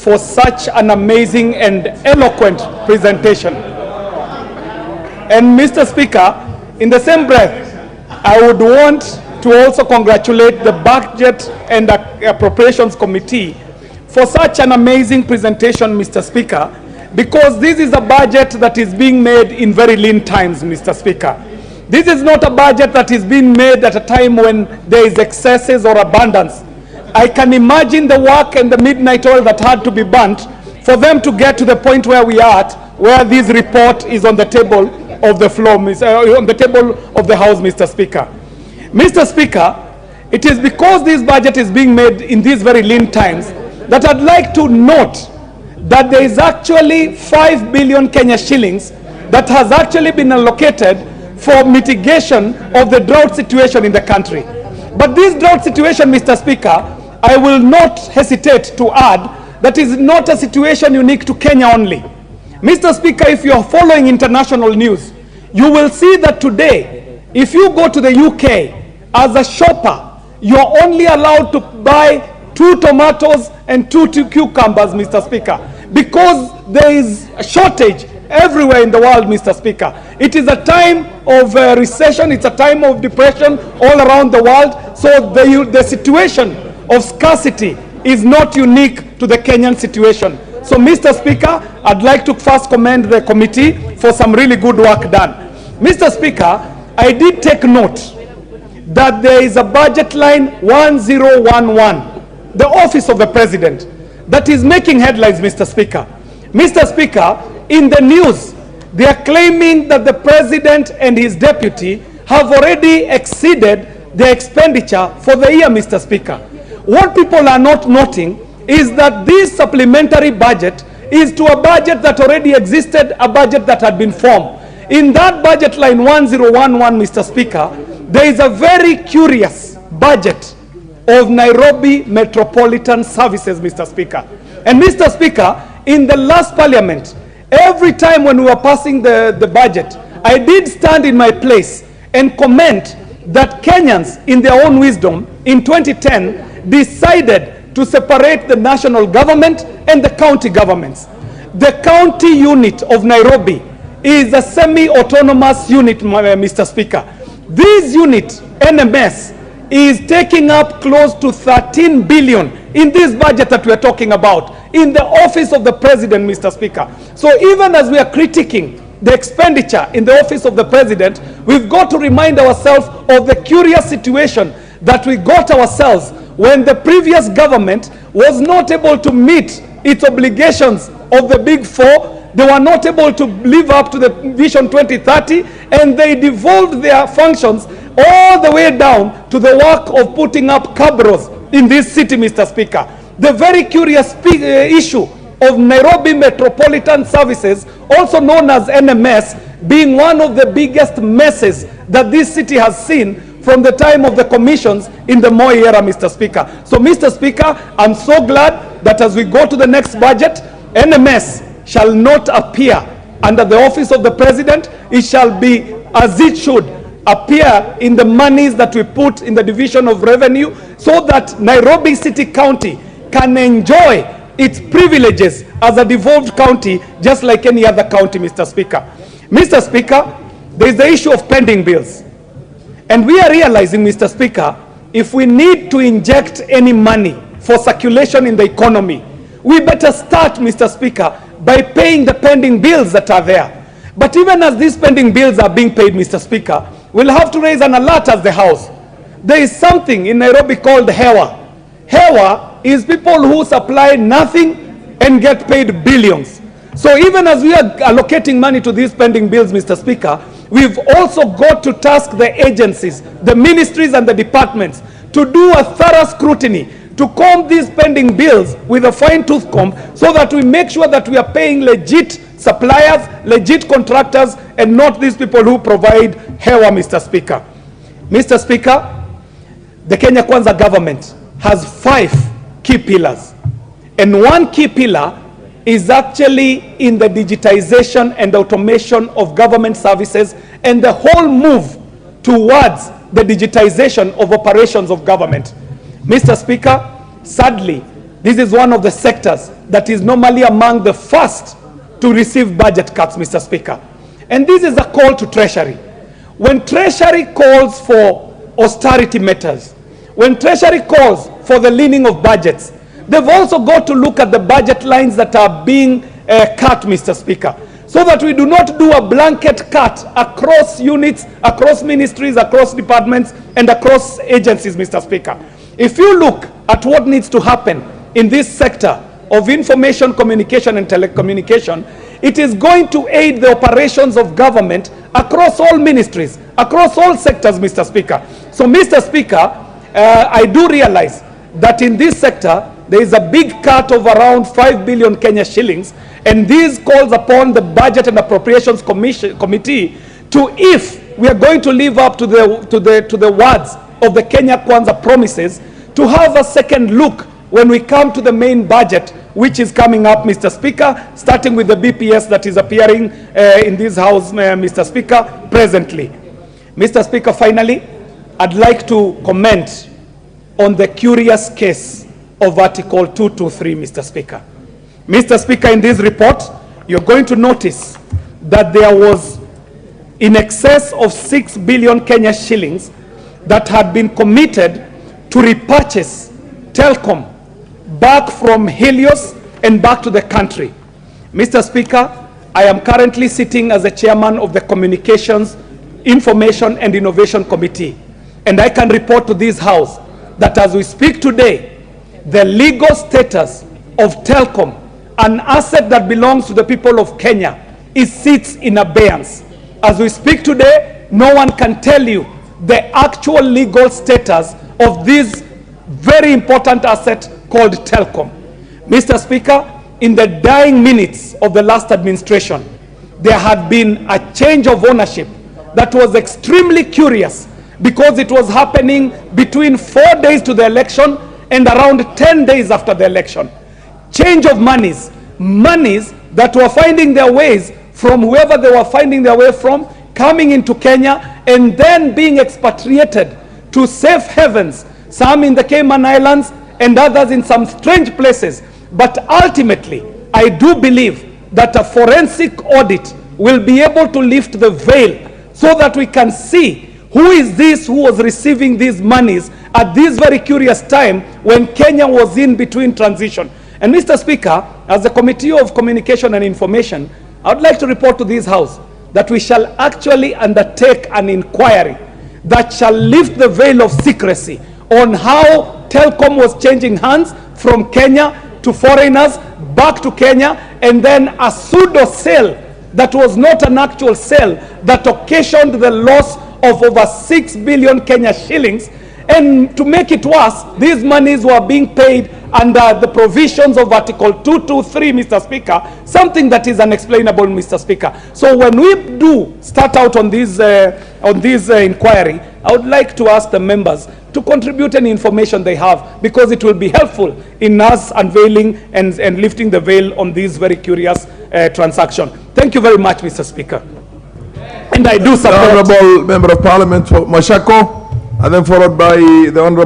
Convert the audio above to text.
for such an amazing and eloquent presentation. And Mr. Speaker, in the same breath, I would want to also congratulate the Budget and Appropriations Committee for such an amazing presentation, Mr. Speaker, because this is a budget that is being made in very lean times, Mr. Speaker. This is not a budget that is being made at a time when there is excesses or abundance. I can imagine the work and the midnight oil that had to be burnt for them to get to the point where we are at, where this report is on the table of the floor, on the table of the House, Mr. Speaker. Mr. Speaker, it is because this budget is being made in these very lean times that I'd like to note that there is actually 5 billion Kenya shillings that has actually been allocated for mitigation of the drought situation in the country. But this drought situation, Mr. Speaker, I will not hesitate to add that is not a situation unique to Kenya only. Mr. Speaker, if you are following international news, you will see that today, if you go to the UK as a shopper, you are only allowed to buy 2 tomatoes and 2 cucumbers, Mr. Speaker, because there is a shortage everywhere in the world, Mr. Speaker. It is a time of recession, it's a time of depression all around the world, so the situation of scarcity is not unique to the Kenyan situation. So, Mr. Speaker, I'd like to first commend the committee for some really good work done. Mr. Speaker, I did take note that there is a budget line 1011, the office of the president, that is making headlines, Mr. Speaker. Mr. Speaker, in the news, they are claiming that the president and his deputy have already exceeded the expenditure for the year, Mr. Speaker. What people are not noting is that this supplementary budget is to a budget that already existed, a budget that had been formed. In that budget line 1011, Mr. Speaker, there is a very curious budget of Nairobi Metropolitan Services, Mr. Speaker. And Mr. Speaker, in the last parliament, every time when we were passing the budget, I did stand in my place and comment that Kenyans, in their own wisdom, in 2010, decided to separate the national government and the county governments. The county unit of Nairobi is a semi-autonomous unit, Mr. Speaker. This unit, NMS, is taking up close to 13 billion in this budget that we are talking about, in the office of the president, Mr. Speaker. So even as we are critiquing the expenditure in the office of the president, we've got to remind ourselves of the curious situation that we got ourselves when the previous government was not able to meet its obligations of the Big Four. They were not able to live up to the Vision 2030, and they devolved their functions all the way down to the work of putting up cabros in this city, Mr. Speaker. The very curious issue of Nairobi Metropolitan Services, also known as NMS, being one of the biggest messes that this city has seen from the time of the commissions in the Moi era, Mr. Speaker. So, Mr. Speaker, I'm so glad that as we go to the next budget, NMS shall not appear under the office of the president. It shall be, as it should, appear in the monies that we put in the division of revenue, so that Nairobi City County can enjoy its privileges as a devolved county just like any other county, Mr. Speaker. Mr. Speaker, there is the issue of pending bills. And we are realizing, Mr. Speaker, if we need to inject any money for circulation in the economy, we better start, Mr. Speaker, by paying the pending bills that are there. But even as these pending bills are being paid, Mr. Speaker, we'll have to raise an alert as the House. There is something in Nairobi called HEWA. HEWA is people who supply nothing and get paid billions. So even as we are allocating money to these pending bills, Mr. Speaker, we've also got to task the agencies, the ministries and the departments to do a thorough scrutiny, to comb these pending bills with a fine-tooth comb, so that we make sure that we are paying legit suppliers, legit contractors, and not these people who provide HEWA, Mr. Speaker. Mr. Speaker, the Kenya Kwanza government has 5 key pillars. And one key pillar is actually in the digitization and automation of government services and the whole move towards the digitization of operations of government. Mr. Speaker, sadly, This is one of the sectors that is normally among the first to receive budget cuts, Mr. Speaker. And this is a call to Treasury. When Treasury calls for austerity measures, when Treasury calls for the leaning of budgets, they've also got to look at the budget lines that are being cut, Mr. Speaker, so that we do not do a blanket cut across units, across ministries, across departments, and across agencies, Mr. Speaker. If you look at what needs to happen in this sector of information, communication, and telecommunication, it is going to aid the operations of government across all ministries, across all sectors, Mr. Speaker. So, Mr. Speaker, I do realize that in this sector, there is a big cut of around 5 billion Kenya shillings, and this calls upon the Budget and Appropriations Committee to, if we are going to live up to the words of the Kenya Kwanza promises, to have a second look when we come to the main budget, which is coming up, Mr. Speaker, starting with the BPS that is appearing in this House, Mr. Speaker, presently. Mr. Speaker, finally, I'd like to comment on the curious case of Article 223, Mr. Speaker. Mr. Speaker, in this report, you're going to notice that there was in excess of 6 billion Kenya shillings that had been committed to repurchase Telcom back from Helios and back to the country. Mr. Speaker, I am currently sitting as the chairman of the Communications, Information and Innovation Committee, and I can report to this House that as we speak today, the legal status of Telcom, an asset that belongs to the people of Kenya, sits in abeyance. As we speak today, no one can tell you the actual legal status of this very important asset called Telcom. Mr. Speaker, in the dying minutes of the last administration, there had been a change of ownership that was extremely curious, because it was happening between 4 days to the election and around 10 days after the election. Change of monies that were finding their ways from whoever they were finding their way from, coming into Kenya and then being expatriated to safe havens, some in the Cayman Islands and others in some strange places. But ultimately, I do believe that a forensic audit will be able to lift the veil so that we can see who is this who was receiving these monies at this very curious time when Kenya was in between transition. And Mr. Speaker, as the Committee of Communication and Information, I would like to report to this House that we shall actually undertake an inquiry that shall lift the veil of secrecy on how Telcom was changing hands from Kenya to foreigners, back to Kenya, and then a pseudo sale that was not an actual sale that occasioned the loss of over 6 billion Kenya shillings. And to make it worse, these monies were being paid under the provisions of Article 223, Mr. Speaker, something that is unexplainable, Mr. Speaker. So when we do start out on this inquiry, I would like to ask the members to contribute any information they have, because it will be helpful in us unveiling and lifting the veil on this very curious transaction. Thank you very much, Mr. Speaker. And I do support... The Honourable Member of Parliament for Mashako, and then followed by the Honourable